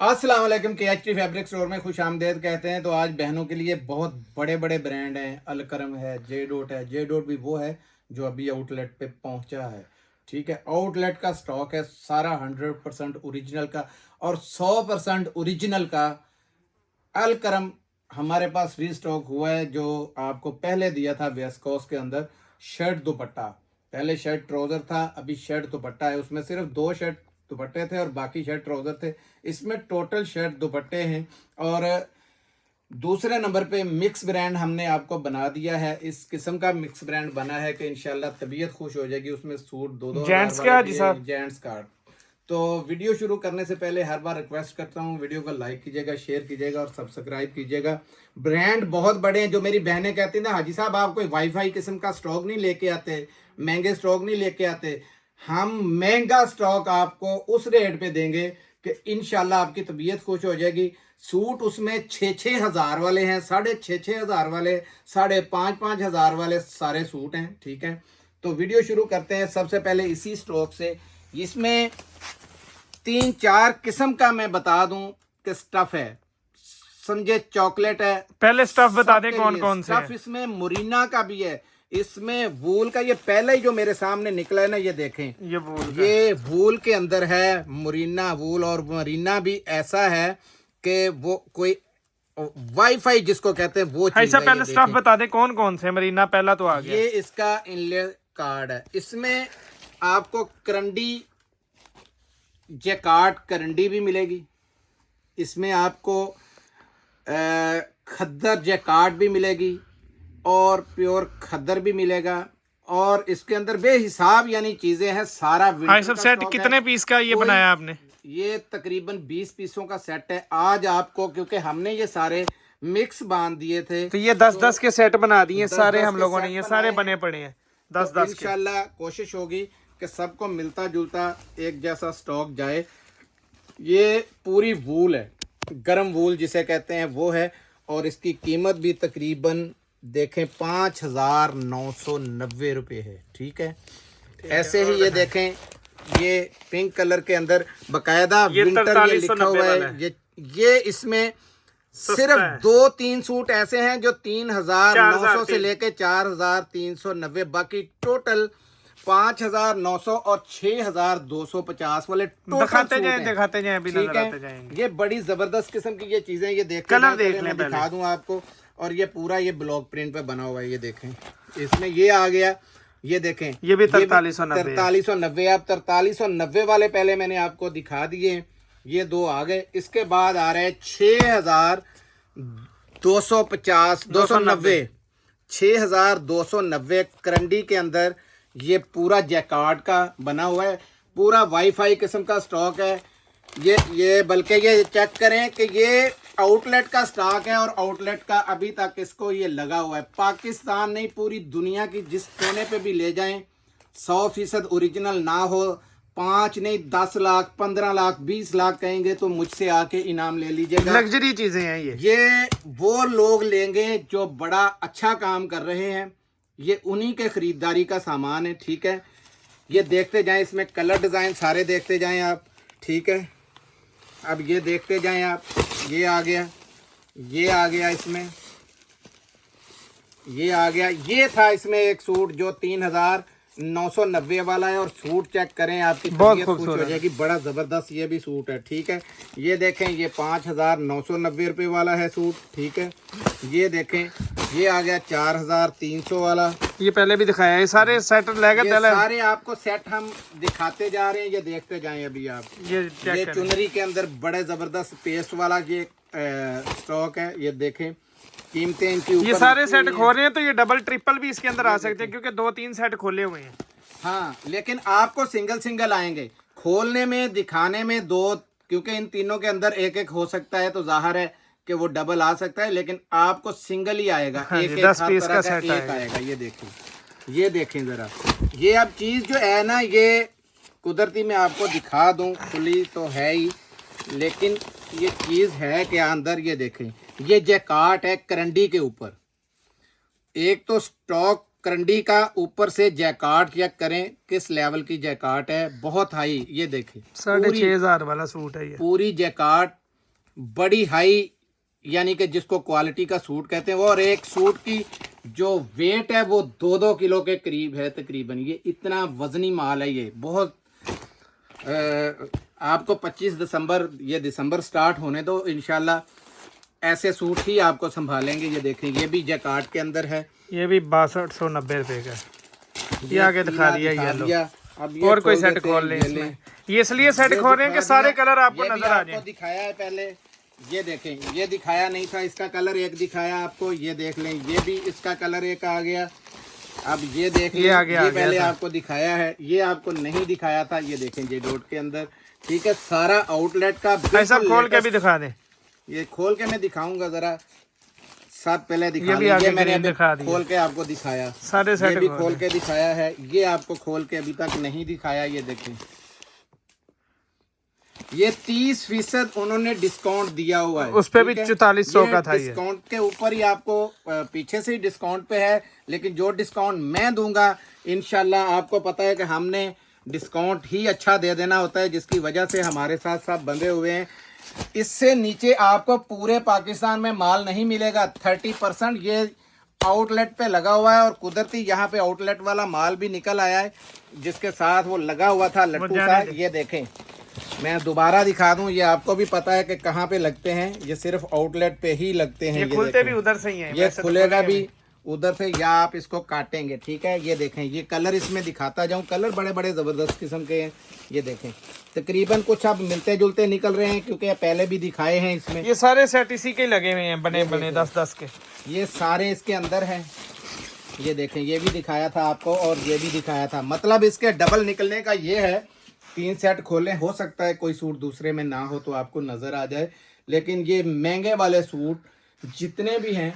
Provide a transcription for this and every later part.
अस्सलाम वालेकुम। KHT fabric store में खुश आमदेद कहते हैं। तो आज बहनों के लिए बहुत बड़े बड़े ब्रांड हैं। अलकरम है, जे डॉट है। जे डॉट भी वो है जो अभी आउटलेट पे पहुंचा है। ठीक है, आउटलेट का स्टॉक है सारा 100% ओरिजिनल का और 100% ओरिजिनल का अलकरम हमारे पास रीस्टॉक हुआ है। जो आपको पहले दिया था वेस्कोस के अंदर शर्ट दुपट्टा, पहले शर्ट ट्राउजर था, अभी शर्ट दुपट्टा है। उसमें सिर्फ 2 शर्ट दुपट्टे थे और बाकी शर्ट ट्राउजर थे। इसमें टोटल शर्ट दुपट्टे हैं। और दूसरे नंबर पे मिक्स ब्रांड हमने आपको बना दिया है। इस किस्म का मिक्स ब्रांड बना है कि इंशाल्लाह तबीयत खुश हो जाएगी। उसमें सूट 2-2 जेंट्स हज़ार क्या वाले जी भी साहब? है, जेंट्स का। तो वीडियो शुरू करने से पहले हर बार रिक्वेस्ट करता हूँ, वीडियो को लाइक कीजिएगा, शेयर कीजिएगा और सब्सक्राइब कीजिएगा। ब्रांड बहुत बड़े हैं। जो मेरी बहनें कहती हैं ना, हाजी साहब आप कोई वाईफाई किस्म का स्टॉक नहीं लेके आते, महंगे स्टॉक नहीं लेके आते। हम महंगा स्टॉक आपको उस रेट पे देंगे कि इंशाल्लाह आपकी तबीयत खुश हो जाएगी। सूट उसमें 6-6 हज़ार वाले हैं, 6.5-6 हज़ार वाले, 5.5-5 हज़ार वाले सारे सूट हैं। ठीक है, तो वीडियो शुरू करते हैं सबसे पहले इसी स्टॉक से। इसमें 3-4 किस्म का मैं बता दूं कि स्टफ है। समझे, चॉकलेट है। पहले स्टफ बता दें सबके कौन लिए कौन से स्टफ हैं। इसमें मुरीना का भी है, इसमें वूल का। ये पहले ही जो मेरे सामने निकला है ना, ये देखें, ये वूल का ये वूल के अंदर है मुरीना वूल। और मुरीना भी ऐसा है कि वो कोई वाईफाई जिसको कहते हैं वो है। चीज ऐसा है। ये पहले स्टफ देखें, बता दें कौन कौन से हैं। मरीना पहला तो आ गया। ये इसका इनले कार्ड है। इसमें आपको करंडी जैकार्ड करंडी भी मिलेगी। इसमें आपको खद्दर जैकार्ड भी मिलेगी और प्योर खद्दर भी मिलेगा। और इसके अंदर बेहिसाब यानी चीजें हैं। सारा हाँ, विंटर सब का सेट स्टॉक है। कितने पीस का ये कोई, बनाया आपने? ये तकरीबन 20 पीसों का सेट है। आज आपको, क्योंकि हमने ये सारे मिक्स बांध दिए थे, तो ये 10-10 तो के सेट बना दिए सारे 10-10 हम के लोगों ने। सेट ये सारे बनाए बने हैं। पड़े हैं तो 10-10 के। इंशाल्लाह कोशिश होगी कि सबको मिलता जुलता एक जैसा स्टॉक जाए। ये पूरी वूल है, गरम वूल जिसे कहते हैं वो है। और इसकी कीमत भी तकरीबन देखें 5,990 रुपये है। ठीक है, ऐसे ही ये देखें, ये पिंक कलर के अंदर बकायदा ये विंटर ये लिखा 4390 हुआ वाला है। ये इसमें सिर्फ है। 2-3 सूट ऐसे हैं जो 3,900 से 4003। लेके 4,390, बाकी टोटल 5,900 और 6,250 वाले टोटल दिखाते सूट जाएं हैं। दिखाते जाएं, अभी ठीक नजर है, आते जाएंगे। ये बड़ी जबरदस्त किस्म की ये चीजें, ये देखते कलर जाएं, देख चलें लें मैं पहले। दिखा दूं आपको। और ये पूरा ये ब्लॉक प्रिंट पे बना हुआ है। ये देखें, इसमें ये आ गया। ये देखें, ये भी 4390 है। 4390। आप 4390 वाले पहले मैंने आपको दिखा दिए, ये 2 आ गए। इसके बाद आ रहे हैं 6,250 290 6,290 करंडी के अंदर। ये पूरा जैकार्ड का बना हुआ है, पूरा वाईफाई किस्म का स्टॉक है। ये बल्कि ये चेक करें कि ये आउटलेट का स्टॉक है। और आउटलेट का अभी तक इसको ये लगा हुआ है। पाकिस्तान नहीं, पूरी दुनिया की जिस कोने पे भी ले जाएं, 100% ओरिजिनल ना हो, 5 नहीं 10 लाख 15 लाख 20 लाख कहेंगे तो मुझसे आके इनाम ले लीजिएगा। लग्जरी चीजें हैं ये वो लोग लेंगे जो बड़ा अच्छा काम कर रहे हैं। ये उन्हीं के खरीदारी का सामान है। ठीक है, ये देखते जाएं, इसमें कलर डिज़ाइन सारे देखते जाएं आप। ठीक है, अब ये देखते जाएं आप। ये आ गया, ये आ गया, इसमें ये आ गया। ये था इसमें एक सूट जो 3,990 वाला है। और सूट चेक करें, आपकी तबीयत खुश हो जाएगी। बड़ा ज़बरदस्त ये भी सूट है। ठीक है, ये देखें, ये 5,990 रुपये वाला है सूट। ठीक है, ये देखें, ये आ गया 4,300 वाला। ये पहले भी दिखाया है। ये सारे सेट लेके ये सारे आपको सेट हम दिखाते जा रहे हैं, ये देखते जाएं अभी आप। ये ये चुनरी के अंदर बड़े जबरदस्त पेस्ट वाला ये स्टॉक है। ये देखें, कीमतें इनकी ऊपर ये सारे लिखी सेट हुई हैं। खोल रहे हैं तो ये डबल ट्रिपल भी इसके अंदर आ सकते हैं, क्योंकि 2-3 सेट खोले हुए हैं। हाँ, लेकिन आपको सिंगल सिंगल आएंगे खोलने में, दिखाने में 2, क्योंकि इन तीनों के अंदर एक एक हो सकता है। तो जाहिर है कि वो डबल आ सकता है, लेकिन आपको सिंगल ही आएगा। हाँ, एक 10 हर पीस तरह का का सेट एक आएगा। ये देखें, ये देखें जरा। ये अब चीज़ जो है ना, ये कुदरती मैं आपको दिखा दूं, खुली तो है ही, लेकिन ये चीज़ है कि अंदर ये देखें, ये जैकार्ड है करंडी के ऊपर। एक तो स्टॉक करंडी का, ऊपर से जैकार्ड चेक करें किस लेवल की जैकार्ड है, बहुत हाई। ये देखें, 6,500 वाला सूट है ये। पूरी जैकार्ड बड़ी हाई यानी कि जिसको क्वालिटी का सूट कहते हैं वो, और एक सूट की जो वेट है वो 2-2 किलो के करीब है तकरीबन। ये इतना वजनी माल है ये, बहुत आपको 25 दिसंबर, ये दिसंबर स्टार्ट होने दो इंशाल्लाह ऐसे सूट ही आपको संभालेंगे। ये देखें, ये भी जैकार्ड के अंदर है, ये भी 6290 रुपए का। ये आगे दिखा दिया येलो। अब ये और कोई खोल सेट देते खोल हैं, लें ये इसमें। लें। ये इसलिए सेट खोल रहे हैं कि सारे कलर आपको ये भी नजर आ आपको जाए। दिखाया है पहले, ये देखें, ये दिखाया नहीं था, इसका कलर एक दिखाया आपको, ये देख लें, ये भी इसका कलर एक आ गया। अब ये देख लें, ये पहले आपको दिखाया है, ये आपको नहीं दिखाया था। ये देखें जे डॉट के अंदर, ठीक है, सारा आउटलेट का ऐसा खोल के भी दिखा दें। ये खोल के मैं दिखाऊंगा जरा, सब पहले दिखा ये भी दें। आगे ये मैंने दिखा अभी खोल के आपको दिखाया, सारे सेट ये भी खोल के दिखाया है, ये आपको खोल के अभी तक नहीं दिखाया। ये देखें, ये 30% उन्होंने डिस्काउंट दिया हुआ है, उस पे भी 4400 का था। ये डिस्काउंट के ऊपर ही आपको पीछे से ही डिस्काउंट पे है, लेकिन जो डिस्काउंट मैं दूंगा इंशाल्लाह, आपको पता है कि हमने डिस्काउंट ही अच्छा दे देना होता है, जिसकी वजह से हमारे साथ सब बंधे हुए हैं। इससे नीचे आपको पूरे पाकिस्तान में माल नहीं मिलेगा। 30% ये आउटलेट पे लगा हुआ है, और कुदरती यहाँ पे आउटलेट वाला माल भी निकल आया है, जिसके साथ वो लगा हुआ था लट्टू सा। ये देखें, मैं दोबारा दिखा दूं, ये आपको भी पता है कि कहाँ पे लगते हैं, ये सिर्फ आउटलेट पे ही लगते हैं। ये खुलते भी उधर से ही हैं, ये खुलेगा भी उधर से, या आप इसको काटेंगे, ठीक है। ये देखें, ये कलर इसमें दिखाता जाऊं, कलर बड़े बड़े ज़बरदस्त किस्म के हैं। ये देखें, तकरीबन कुछ अब मिलते जुलते निकल रहे हैं, क्योंकि पहले भी दिखाए हैं इसमें। ये सारे सेट इसी के लगे हुए हैं, बने बने 10-10 के। ये सारे इसके अंदर हैं। ये देखें, ये भी दिखाया था आपको, और ये भी दिखाया था। मतलब इसके डबल निकलने का ये है, 3 सेट खोलें, हो सकता है कोई सूट दूसरे में ना हो तो आपको नज़र आ जाए, लेकिन ये महंगे वाले सूट जितने भी हैं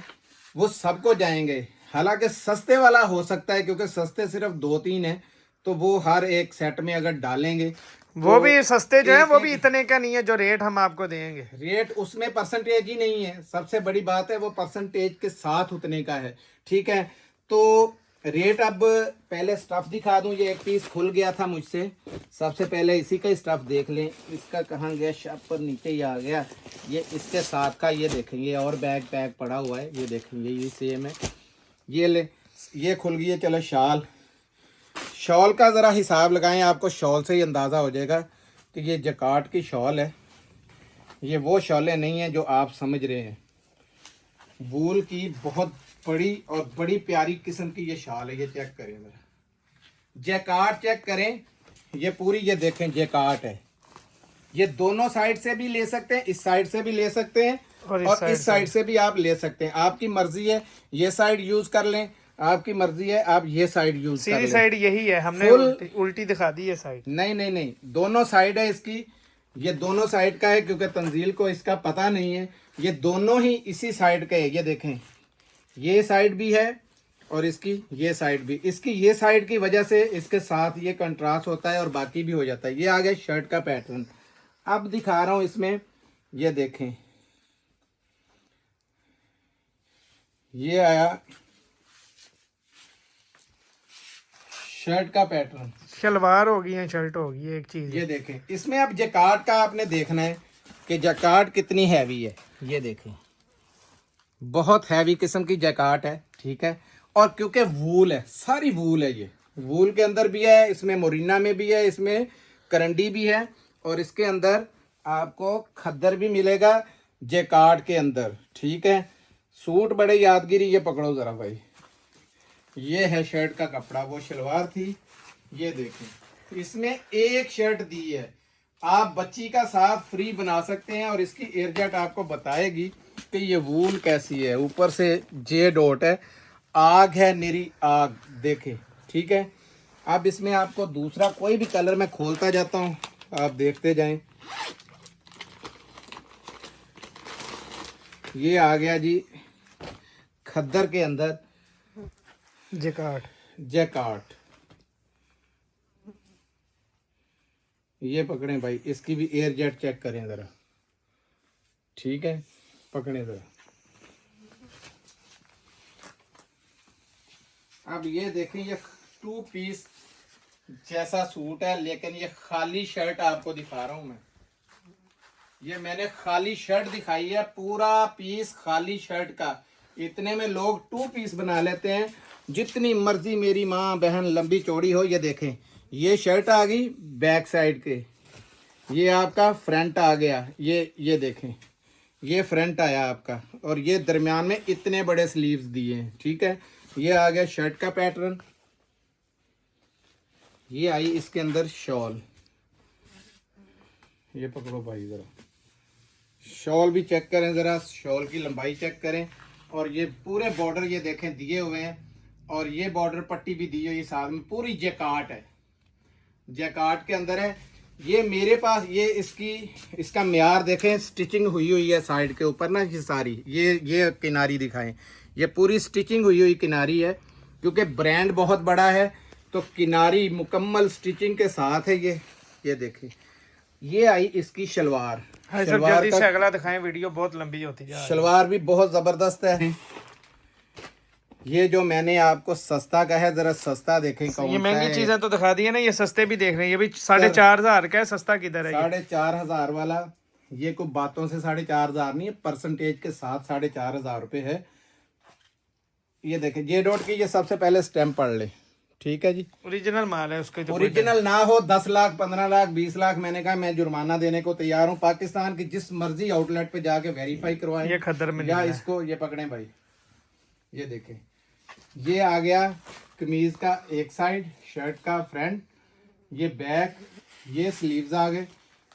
वो सबको जाएंगे। हालांकि सस्ते वाला हो सकता है, क्योंकि सस्ते सिर्फ 2-3 हैं, तो वो हर एक सेट में अगर डालेंगे वो भी सस्ते जो है वो भी इतने का नहीं है जो रेट हम आपको देंगे। रेट उसमें परसेंटेज ही नहीं है, सबसे बड़ी बात है, वो परसेंटेज के साथ उतने का है, ठीक है। तो रेट अब पहले स्टफ दिखा दूं, ये एक पीस खुल गया था मुझसे, सबसे पहले इसी का स्टफ देख लें। इसका कहाँ गया, शॉप पर नीचे ही आ गया। ये इसके साथ का, ये देखेंगे, और बैग पैक पड़ा हुआ है, ये देखेंगे, ये सेम है। ये ले, ये खुल गई है। चलो शॉल का ज़रा हिसाब लगाएं, आपको शॉल से ही अंदाज़ा हो जाएगा कि ये जकार्ड की शॉल है। ये वो शॉलें नहीं हैं जो आप समझ रहे हैं, वूल की बहुत बड़ी और बड़ी प्यारी किस्म की ये शॉल है। ये चेक करें ज़रा, जैकार्ड चेक करें, ये पूरी, ये देखें जैकार्ड है। ये दोनों साइड से भी ले सकते हैं, इस साइड से भी ले सकते हैं, और इस साइड से भी आप ले सकते हैं, आपकी मर्जी है। ये साइड यूज़ कर लें, आपकी मर्जी है, आप ये साइड यूज़ कर लें। सीधी साइड यही है, हमने उल्टी दिखा दी है साइड। नहीं, दोनों साइड है इसकी, ये दोनों साइड का है, क्योंकि तंजील को इसका पता नहीं है। ये दोनों ही इसी साइड का है। ये देखें, ये साइड भी है और इसकी ये साइड भी। इसकी ये साइड की वजह से इसके साथ ये कंट्रास्ट होता है और बाकी भी हो जाता है। ये आ गया शर्ट का पैटर्न। अब दिखा रहा हूँ इसमें, ये देखें, ये आया शर्ट का पैटर्न, शलवार होगी या शर्ट होगी, एक चीज। ये देखें, इसमें अब जैकार्ड का आपने देखना है कि जैकार्ड कितनी हैवी है। ये देखें, बहुत हैवी किस्म की जैकार्ड है, ठीक है। और क्योंकि वूल है, सारी वूल है, ये वूल के अंदर भी है, इसमें मोरिना में भी है, इसमें करंडी भी है, और इसके अंदर आपको खद्दर भी मिलेगा जैकार्ड के अंदर, ठीक है। सूट बड़े यादगिरी। ये पकड़ो ज़रा भाई, ये है शर्ट का कपड़ा, वो शलवार थी। ये देखें, इसमें एक शर्ट दी है, आप बच्ची का साथ फ्री बना सकते हैं। और इसकी एयरजेट आपको बताएगी कि ये वूल कैसी है। ऊपर से जे डॉट है, आग है, निरी आग, देखें, ठीक है। अब इसमें आपको दूसरा कोई भी कलर मैं खोलता जाता हूँ, आप देखते जाएं। ये आ गया जी खद्दर के अंदर जैकार्ड। ये पकड़ें भाई, इसकी भी एयर जेट चेक करें ज़रा, ठीक है, पकड़ें ज़रा। अब ये देखें, ये 2 पीस जैसा सूट है, लेकिन ये खाली शर्ट आपको दिखा रहा हूँ मैं। ये मैंने खाली शर्ट दिखाई है, पूरा पीस खाली शर्ट का। इतने में लोग 2 पीस बना लेते हैं, जितनी मर्जी मेरी माँ बहन लंबी चौड़ी हो। ये देखें, ये शर्ट आ गई बैक साइड के, ये आपका फ्रंट आ गया, ये देखें, ये फ्रंट आया आपका, और ये दरमियान में इतने बड़े स्लीव्स दिए हैं। ठीक है, ये आ गया शर्ट का पैटर्न। ये आई इसके अंदर शॉल, ये पकड़ो भाई ज़रा, शॉल भी चेक करें ज़रा, शॉल की लंबाई चेक करें। और ये पूरे बॉर्डर ये देखें दिए हुए हैं, और ये बॉर्डर पट्टी भी दी हुई है साथ में, पूरी जैकार्ट है, जैकार्ट के अंदर है। ये मेरे पास ये इसका म्यार देखें, स्टिचिंग हुई है साइड के ऊपर ना, ये सारी ये किनारी दिखाएं, ये पूरी स्टिचिंग हुई किनारी है, क्योंकि ब्रांड बहुत बड़ा है तो किनारी मुकम्मल स्टिचिंग के साथ है। ये देखें, ये आई इसकी शलवार। जल्दी से अगला दिखाएं, वीडियो बहुत लंबी होती है। शलवार भी बहुत जबरदस्त है। ये जो मैंने आपको सस्ता कहा है, जरा सस्ता देखें कौन ये सा महंगी है। चीजें तो दिखा दी है ना, ये सस्ते भी देख रहे हैं। ये भी 4,500 का है, सस्ता किधर है? 4,500 वाला, ये कोई बातों से 4,500 नहीं है, परसेंटेज के साथ 4,500 रुपये है। ये देखें, जे डॉट की ये सबसे पहले स्टैम्प पढ़ ले। ठीक है जी, ओरिजिनल माल है उसके। ओरिजिनल ना हो 10 लाख 15 लाख 20 लाख, मैंने कहा मैं जुर्माना देने को तैयार हूँ। पाकिस्तान की जिस मर्जी आउटलेट पे जाके वेरीफाई करवाएं, ये खद्दर में या इसको ये पकड़ें भाई। ये देखें, ये आ गया कमीज का एक साइड, शर्ट का फ्रंट, ये बैक, ये स्लीव्स आ गए।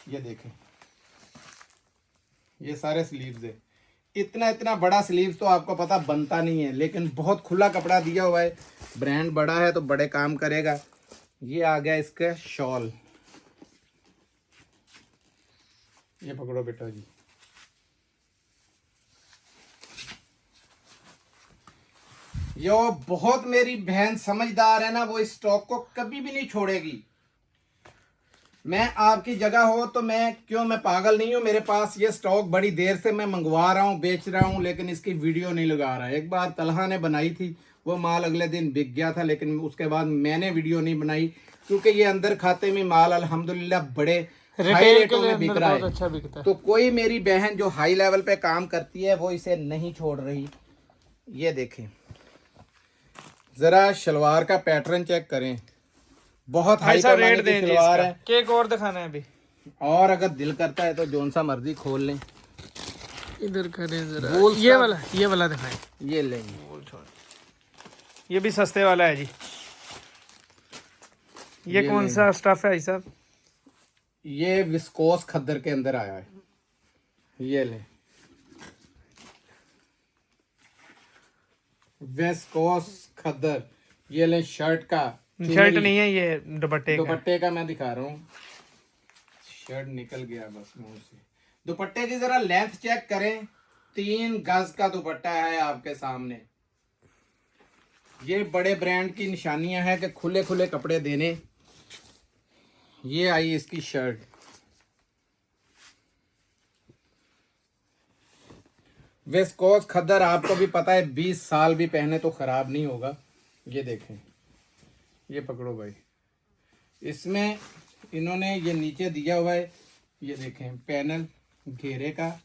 ये देखें, ये सारे स्लीव्स है। इतना बड़ा स्लीव तो आपको पता बनता नहीं है, लेकिन बहुत खुला कपड़ा दिया हुआ है, ब्रांड बड़ा है तो बड़े काम करेगा। ये आ गया इसका शॉल, ये पकड़ो बेटा जी। यो बहुत मेरी बहन समझदार है ना, वो इस स्टॉक को कभी भी नहीं छोड़ेगी। मैं आपकी जगह हो तो मैं पागल नहीं हूँ, मेरे पास ये स्टॉक बड़ी देर से मैं मंगवा रहा हूँ, बेच रहा हूँ, लेकिन इसकी वीडियो नहीं लगा रहा। एक बार तलहा ने बनाई थी, वो माल अगले दिन बिक गया था, लेकिन उसके बाद मैंने वीडियो नहीं बनाई, क्योंकि ये अंदर खाते में माल अल्हम्दुलिल्लाह बड़े हाई रेटों में बिक रहा है। अच्छा बिकता है। तो कोई मेरी बहन जो हाई लेवल पे काम करती है वो इसे नहीं छोड़ रही। ये देखें, जरा शलवार का पैटर्न चेक करें, बहुत हाई पैमाने की शलवार है। केक और दिखाना है अभी, और अगर दिल करता है तो जोन सा मर्जी खोल लें। इधर करें जरा, ये वाला दिखाएं, ये लेंगे, ये भी सस्ते वाला है जी। ये कौन सा स्टफ है साहब? ये विस्कोस खद्दर के अंदर आया है। ये ले, विस्कोस खद्दर, ये ले शर्ट का, शर्ट नहीं है ये, दुपट्टे का मैं दिखा रहा हूँ। शर्ट निकल गया बस मुंह से। दुपट्टे की जरा लेंथ चेक करें, 3 गज का दुपट्टा है आपके सामने। ये बड़े ब्रांड की निशानियां हैं कि खुले खुले कपड़े देने। ये आई इसकी शर्ट, विस्कोस खद्दर, आपको भी पता है 20 साल भी पहने तो खराब नहीं होगा। ये देखें, ये पकड़ो भाई, इसमें इन्होंने ये नीचे दिया हुआ है, ये देखें पैनल घेरे का,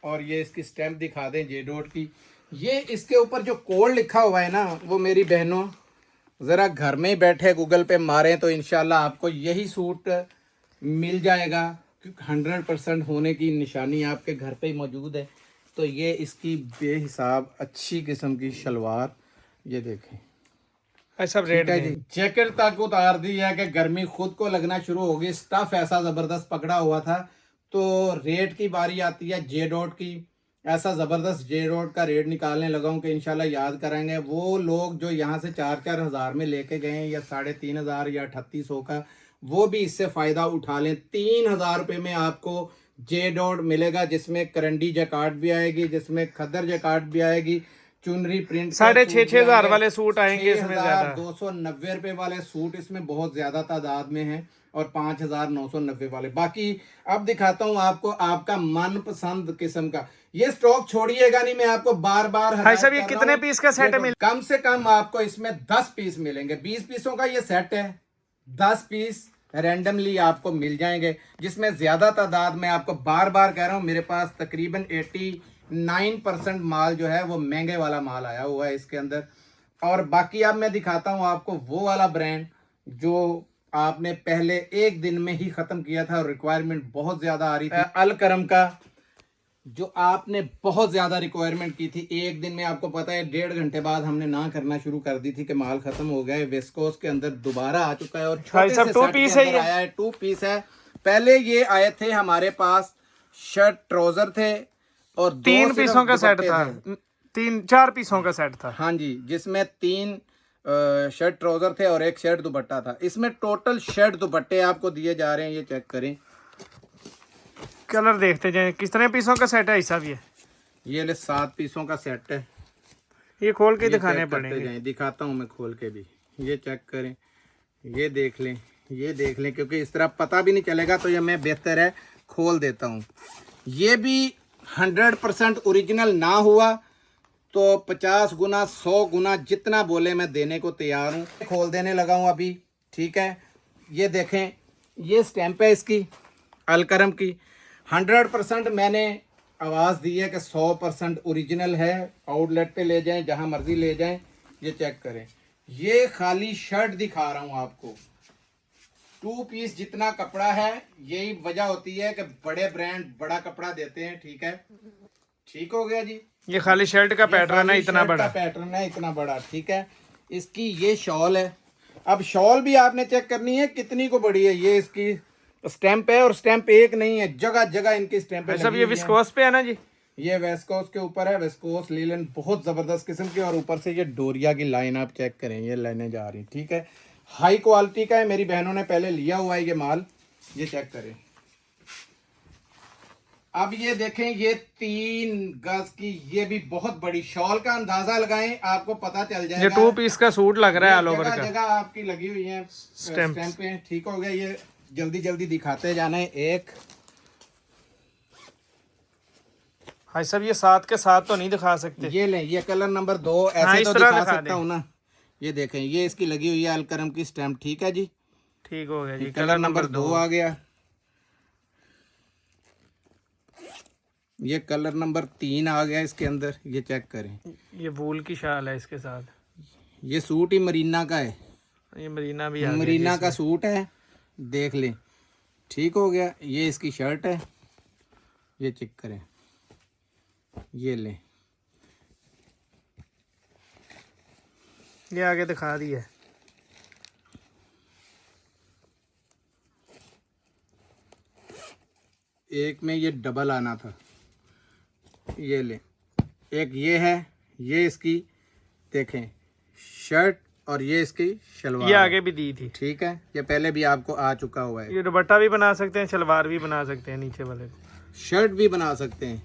और ये इसकी स्टैम्प दिखा दें जे डॉट की। ये इसके ऊपर जो कोड लिखा हुआ है ना, वो मेरी बहनों ज़रा घर में ही बैठे गूगल पे मारें तो इंशाल्लाह आपको यही सूट मिल जाएगा, क्योंकि 100% होने की निशानी आपके घर पे ही मौजूद है। तो ये इसकी बेहिसाब अच्छी किस्म की शलवार, ये देखें, सब रेट है जी। जैकेट तक उतार दी है कि गर्मी खुद को लगना शुरू होगी। स्टफ ऐसा ज़बरदस्त पकड़ा हुआ था। तो रेट की बारी आती है जे डॉट की, ऐसा ज़बरदस्त जे डॉट का रेट निकालने लगा हूँ कि इंशाल्लाह याद कराएंगे। वो लोग जो यहाँ से 4-4 हज़ार में लेके गए या 3,500 या 3800 का, वो भी इससे फ़ायदा उठा लें। 3,000 रुपये में आपको जे डॉट मिलेगा, जिसमें करंडी जैकार्ड भी आएगी, जिसमें खद्दर जैकार्ड भी आएगी, चुनरी प्रिंट 6,500 वाले सूट आएंगे इसमें, 290 रुपए वाले सूट इसमें बहुत ज्यादा तादाद में हैं, और 5,990 वाले। बाकी अब दिखाता हूँ आपको आपका मनपसंद किस्म का। ये स्टॉक छोड़िएगा नहीं, मैं आपको बार बार सब ये कितने पीस का सेट है? कम से कम आपको इसमें 10 पीस मिलेंगे। 20 पीसों का ये सेट है, 10 पीस रैंडमली आपको मिल जाएंगे, जिसमें ज़्यादा तादाद में आपको बार बार कह रहा हूँ, मेरे पास तकरीबन 89% माल जो है वो महंगे वाला माल आया हुआ है इसके अंदर। और बाकी अब मैं दिखाता हूँ आपको वो वाला ब्रांड जो आपने पहले एक दिन में ही ख़त्म किया था और रिक्वायरमेंट बहुत ज़्यादा आ रही थी। अल करम का जो आपने बहुत ज़्यादा रिक्वायरमेंट की थी, एक दिन में आपको पता है 1.5 घंटे बाद हमने ना करना शुरू कर दी थी कि माल खत्म हो गया है। वेस्कोस के अंदर दोबारा आ चुका है और छोटे से टू सेट पीस के है अंदर ये? आया है, 2 पीस है। पहले ये आए थे हमारे पास शर्ट ट्राउजर थे और 3 सिर्फ पीसों का सेट दुपट्टे था, थे। 4 पीसों का सेट था। हाँ जी, जिसमें 3 शर्ट ट्राउजर थे और 1 शर्ट दुपट्टा था। इसमें टोटल शर्ट दुपट्टे आपको दिए जा रहे हैं, ये चेक करें। कलर देखते जाएं, कितने पीसों का सेट है हिसाब? ये ले 7 पीसों का सेट है। ये खोल के ये दिखाने चेक करते पड़ेंगे। जाएं, दिखाता हूँ मैं खोल के भी। ये चेक करें, ये देख लें, ये देख लें, क्योंकि इस तरह पता भी नहीं चलेगा तो ये मैं बेहतर है खोल देता हूँ। ये भी 100% ओरिजिनल ना हुआ तो 50 गुना 100 गुना जितना बोले मैं देने को तैयार हूँ। खोल देने लगा हूँ अभी, ठीक है। ये देखें, ये स्टैंप है इसकी अलकरम की। 100% मैंने आवाज़ दी है कि 100% ओरिजिनल है। आउटलेट पे ले जाएं, जहां मर्जी ले जाएं। ये चेक करें, ये खाली शर्ट दिखा रहा हूं आपको। 2 पीस जितना कपड़ा है, यही वजह होती है कि बड़े ब्रांड बड़ा कपड़ा देते हैं, ठीक है। ठीक हो गया जी। ये खाली शर्ट का पैटर्न है, इतना बड़ा पैटर्न है, इतना बड़ा, ठीक है। इसकी ये शॉल है। अब शॉल भी आपने चेक करनी है कितनी को बड़ी है। ये इसकी स्टैंप है और स्टैंप एक नहीं है, जगह जगह इनकी स्टैंप है। सब ये विस्कोस पे है ना जी? ये वेस्कोस के ऊपर है, वेस्कोस लीलन बहुत जबरदस्त किस्म की। और ऊपर से ये डोरिया की लाइन आप चेक करें, ये लाइनें जा रही, ठीक है। हाई क्वालिटी का है, मेरी बहनों ने पहले लिया हुआ है ये माल। ये चेक करें। अब ये देखें, ये 3 गज की ये भी बहुत बड़ी शॉल का अंदाजा लगाएं, आपको पता चल जाएगा। ये 2 पीस का सूट लग रहा है ऑल ओवर जगह का। जगह आपकी लगी हुई है स्टैंपें, ठीक हो गया। ये जल्दी जल्दी दिखाते जाना है। एक भाई साहब, ये 7 के 7 तो नहीं दिखा सकते। ये लें, ये कलर नंबर 2 ऐसे इस तो तरह दिखा दिखा सकता हूँ ना। ये देखें, ये इसकी लगी हुई है अलकरम की स्टैंप, ठीक है जी। ठीक हो गया जी। कलर नंबर 2 आ गया। ये कलर नंबर 3 आ गया इसके अंदर। ये चेक करें, ये वूल की शाल है इसके साथ। ये सूट ही मरीना का है, ये मरीना भी आ गया मरीना का सूट है, देख लें। ठीक हो गया। ये इसकी शर्ट है, ये चेक करें, ये लें। ये आगे दिखा दिया। एक में ये डबल आना था, ये लें। एक ये है, ये इसकी देखें शर्ट और ये इसकी शलवार। ये आगे भी दी थी, ठीक है। ये पहले भी आपको आ चुका हुआ है। ये दुपट्टा भी बना सकते हैं, शलवार भी बना सकते हैं, नीचे वाले को शर्ट भी बना सकते हैं।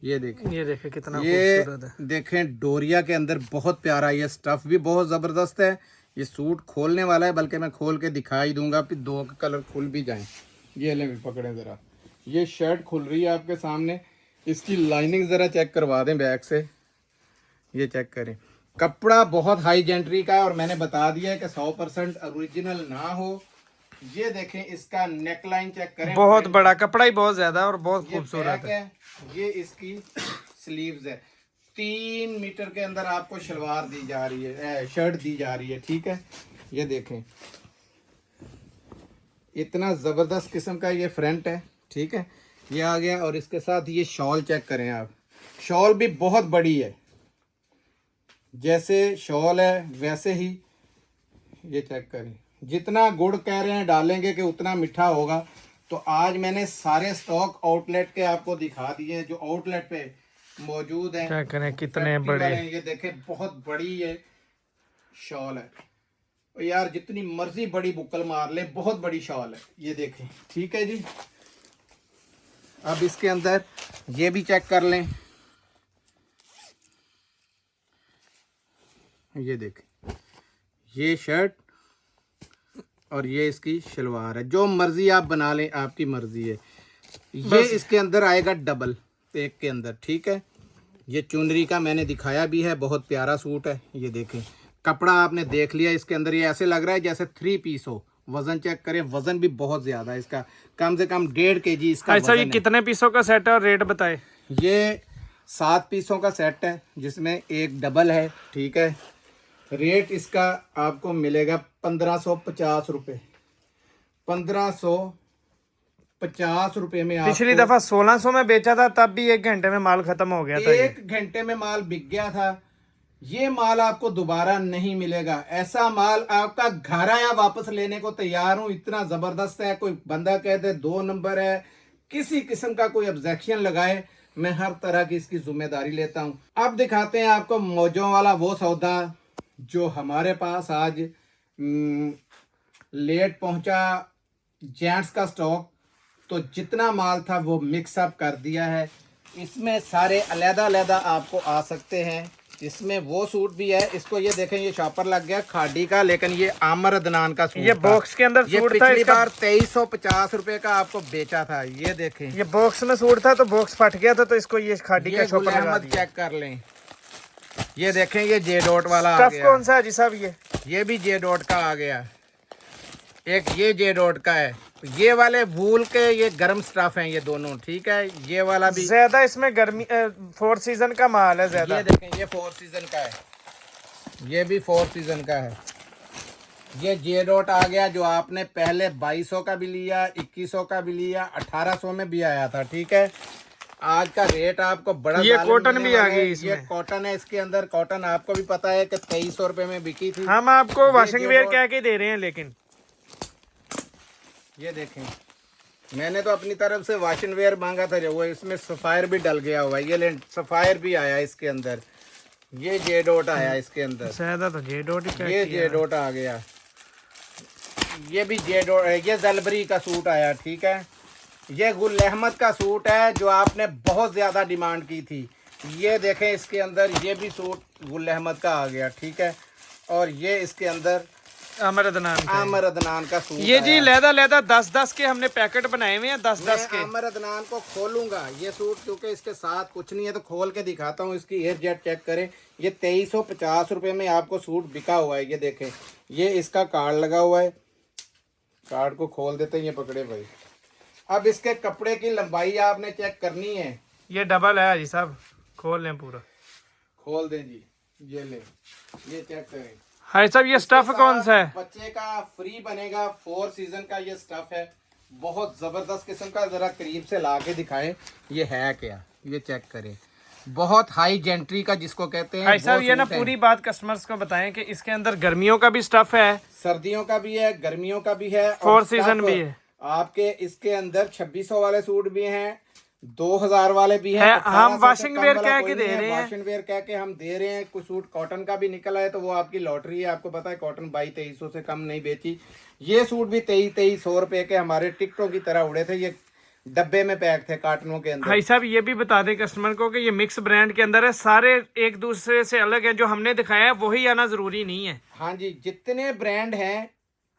ये देखें, ये देखें कितना ये खूबसूरत है। देखें डोरिया के अंदर बहुत प्यारा। ये स्टफ भी बहुत ज़बरदस्त है। ये सूट खोलने वाला है, बल्कि मैं खोल के दिखाई दूंगा, फिर 2 कलर खुल भी जाएं। ये ले पकड़ें ज़रा, ये शर्ट खुल रही है आपके सामने। इसकी लाइनिंग ज़रा चेक करवा दें बैक से। ये चेक करें, कपड़ा बहुत हाई जेंट्री का है और मैंने बता दिया है कि 100% ओरिजिनल ना हो। ये देखें, इसका नेक लाइन चेक करें, बहुत बड़ा कपड़ा ही बहुत ज्यादा और बहुत ये खूबसूरत बैक है। ये इसकी स्लीव्स है। 3 मीटर के अंदर आपको शलवार दी जा रही है, शर्ट दी जा रही है, ठीक है। ये देखें, इतना ज़बरदस्त किस्म का ये फ्रंट है, ठीक है। ये आ गया। और इसके साथ ये शॉल चेक करें आप, शॉल भी बहुत बड़ी है। जैसे शॉल है वैसे ही ये चेक करें। जितना गुड़ कह रहे हैं डालेंगे कि उतना मीठा होगा। तो आज मैंने सारे स्टॉक आउटलेट के आपको दिखा दिए हैं जो आउटलेट पे मौजूद हैं। क्या करें, कितने फैक्ट्री बड़े। वाले हैं। ये देखें, बहुत बड़ी ये शॉल है। और यार जितनी मर्जी बड़ी बुक्कल मार ले, बहुत बड़ी शॉल है। ये देखें, ठीक है जी। अब इसके अंदर ये भी चेक कर लें। ये देखें, ये शर्ट और ये इसकी शलवार है। जो मर्जी आप बना लें, आपकी मर्जी है। ये इसके अंदर आएगा डबल एक के अंदर, ठीक है। ये चुनरी का मैंने दिखाया भी है, बहुत प्यारा सूट है। ये देखें, कपड़ा आपने देख लिया, इसके अंदर ये ऐसे लग रहा है जैसे 3 पीस हो। वजन चेक करें, वजन भी बहुत ज्यादा है इसका, कम से कम 1.5 kg इसका भाई साहब ये वजन है। कितने पीसों का सेट है और रेट बताए? ये 7 पीसों का सेट है जिसमें एक डबल है, ठीक है। रेट इसका आपको मिलेगा 1550 रुपये, 1550 रुपये में। पिछली दफा 1600 में बेचा था, तब भी 1 घंटे में माल खत्म हो गया था। 1 घंटे में माल बिक गया था। ये माल आपको दोबारा नहीं मिलेगा। ऐसा माल आपका घर आया वापस लेने को तैयार हूं, इतना जबरदस्त है। कोई बंदा कहते 2 नंबर है, किसी किस्म का कोई ऑब्जेक्शन लगाए, मैं हर तरह की इसकी जिम्मेदारी लेता हूं। अब दिखाते हैं आपको मौजों वाला वो सौदा जो हमारे पास आज लेट पहुंचा, जेंट्स का स्टॉक। तो जितना माल था वो मिक्सअप कर दिया है। इसमें सारे अलग-अलग आपको आ सकते हैं। इसमें वो सूट भी है, इसको ये देखें, ये शॉपर लग गया खाड़ी का, लेकिन ये आमर अदनान का सूट ये बॉक्स के अंदर ये सूट था। पिछली इसका बार 2350 रुपए का आपको बेचा था। ये देखें, ये बॉक्स में सूट था तो बॉक्स फट गया था, तो इसको ये खाड़ी का ये शॉपर लगा अहमद दिया। चेक कर लें। ये देखें, ये जे डॉट वाला आ स्टफ गया। कौन सा है जी साहब? ये भी जे डॉट का आ गया। एक ये जे डॉट का है। ये वाले वूल के ये गर्म स्टफ हैं ये दोनों, ठीक है। ये वाला भी ज्यादा इसमें गर्मी 4 सीजन का माल है ज्यादा। ये देखें, ये 4 सीजन का है, ये भी 4 सीजन का है। ये जे डॉट आ गया जो आपने पहले 2200 का भी लिया, 2100 का भी लिया, 1800 में भी आया था, ठीक है। आज का रेट आपको बड़ा ये जालिम कॉटन मिलने भी आ वाला है। गई इसमें। ये कॉटन है, इसके अंदर कॉटन आपको भी पता है कि 2300 रुपए में बिकी थी। हम आपको ये वॉशिंग वेयर जे कह के दे रहे हैं, लेकिन ये देखें, मैंने तो अपनी तरफ से वॉशिंग वेयर मांगा था जो वो इसमें सफायर भी डल गया हुआ है। ये ले सफायर भी आया इसके अंदर। ये जे डॉट आया इसके अंदर, ज्यादा तो जे डॉट ही पैक ये किया जे है। डॉट आ गया। ये भी जे डॉट, ये जलबरी का सूट आया, ठीक है। ये गुल अहमद का सूट है जो आपने बहुत ज्यादा डिमांड की थी। ये देखें, इसके अंदर ये भी सूट गुल अहमद का आ गया, ठीक है। और ये इसके अंदर आमर अदनान का है। आमर अदनान का सूट ये जी आया। लहदा 10-10 के हमने पैकेट बनाए हुए हैं, 10-10 मैं के। आमर अदनान को खोलूंगा ये सूट, क्योंकि इसके साथ कुछ नहीं है, तो खोल के दिखाता हूँ। इसकी एयर जेट चेक करें। ये 2350 रुपये में आपको सूट बिका हुआ है। ये देखें, ये इसका कार्ड लगा हुआ है। कार्ड को खोल देते हैं, ये पकड़े भाई। अब इसके कपड़े की लंबाई आपने चेक करनी है। ये डबल है जी साहब, खोल लें पूरा। खोल दें जी, ये ले, ये चेक करें। हाय साहब, ये स्टफ कौन सा है? बच्चे का फ्री बनेगा, 4 सीजन का ये स्टफ है, बहुत जबरदस्त किस्म का। जरा करीब से ला के दिखाएं ये है क्या, ये चेक करें। बहुत हाई जेंट्री का जिसको कहते हैं। हाय साहब, वो ये ना सूट है। पूरी बात कस्टमर्स को बताएं कि इसके अंदर गर्मियों का भी स्टफ है, सर्दियों का भी है, गर्मियों का भी है, 4 सीजन भी है। आपके इसके अंदर 2600 वाले सूट भी हैं, 2000 वाले भी हैं। हम वॉशिंग वेयर कह के दे रहे हैं। वॉशिंग वेयर कह के हम दे रहे हैं। कुछ सूट कॉटन का भी निकला है तो वो आपकी लॉटरी है। आपको पता है कॉटन 2200-2300 से कम नहीं बेची। ये सूट भी 2300 रुपए के हमारे टिकटों की तरह उड़े थे। ये डब्बे में पैक थे कार्टनों के अंदर। भाई साहब, ये भी बता दें कस्टमर को कि ये मिक्स ब्रांड के अंदर है, सारे एक दूसरे से अलग है। जो हमने दिखाया है वही आना जरूरी नहीं है। हाँ जी, जितने ब्रांड हैं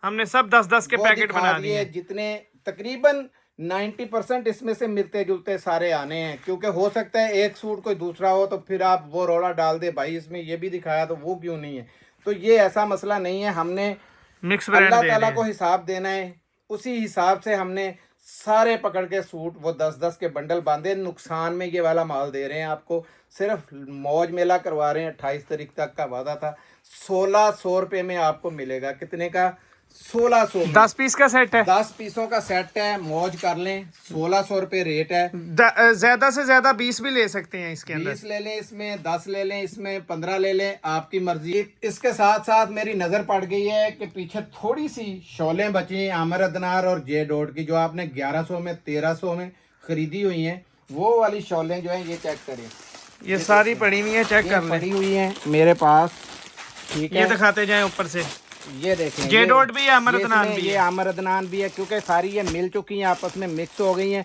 हमने सब 10-10 के वो पैकेट दिखा बना दिए। दिए। जितने तकरीबन 90% इसमें से मिलते जुलते सारे आने हैं, क्योंकि हो सकता है एक सूट कोई दूसरा हो तो फिर आप वो रोला डाल दे, भाई इसमें ये भी दिखाया तो वो क्यों नहीं है। तो ये ऐसा मसला नहीं है। हमने मिक्स ब्रांड अल्लाह दे ताला रहे को हैं। हिसाब देना है, उसी हिसाब से हमने सारे पकड़ के सूट वो 10-10 के बंडल बांधे। नुकसान में ये वाला माल दे रहे हैं आपको। सिर्फ मौज मेला करवा रहे हैं। 28 तारीख तक का वादा था। 1600 रुपये में आपको मिलेगा। कितने का? 1600। 10 पीस का सेट है। 10 पीसों का सेट है। मौज कर लें। 1600 रुपये रेट है। ज्यादा से ज्यादा 20 भी ले सकते हैं इसके अंदर। 20 ले लें इसमें, 10 ले लें इसमें, 15 ले लें, आपकी मर्जी। इसके साथ साथ मेरी नज़र पड़ गई है कि पीछे थोड़ी सी शॉलें बची हैं आमर अदनार और जे डॉट की, जो आपने 1100 में 1300 में खरीदी हुई हैं। वो वाली शॉलें जो हैं ये चेक करें। ये सारी पड़ी हुई है, चेक ये कर लें। पड़ी हुई हैं मेरे पास, ठीक है। ये दिखाते जाएं ऊपर से। ये देखें, जे डॉट भी है, आमर अदनान इसमें भी ये है। आमर अदनान भी है, क्योंकि सारी ये मिल चुकी हैं, आपस में मिक्स हो गई हैं।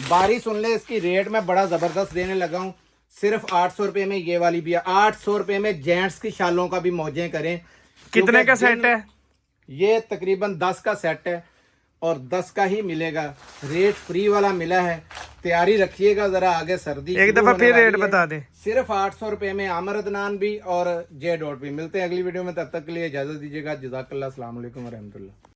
बारी सुन ले, इसकी रेट मैं बड़ा ज़बरदस्त देने लगा हूँ। सिर्फ 800 रुपये में ये वाली भी है। 800 रुपये में जेंट्स की शालों का भी मौजें करें। कितने का क्योंकि सेट है? ये तकरीबन 10 का सेट है और 10 का ही मिलेगा। रेट फ्री वाला मिला है। तैयारी रखिएगा जरा, आगे सर्दी एक शुरू दफा होने फिर वाली रेट है। बता दें। सिर्फ 800 रुपए में आमरदनान भी और जे डॉट भी मिलते हैं अगली वीडियो में। तब तक के लिए इजाजत दीजिएगा। जज़ाकल्लाह, अस्सलाम वालेकुम व रहमतुल्लाह।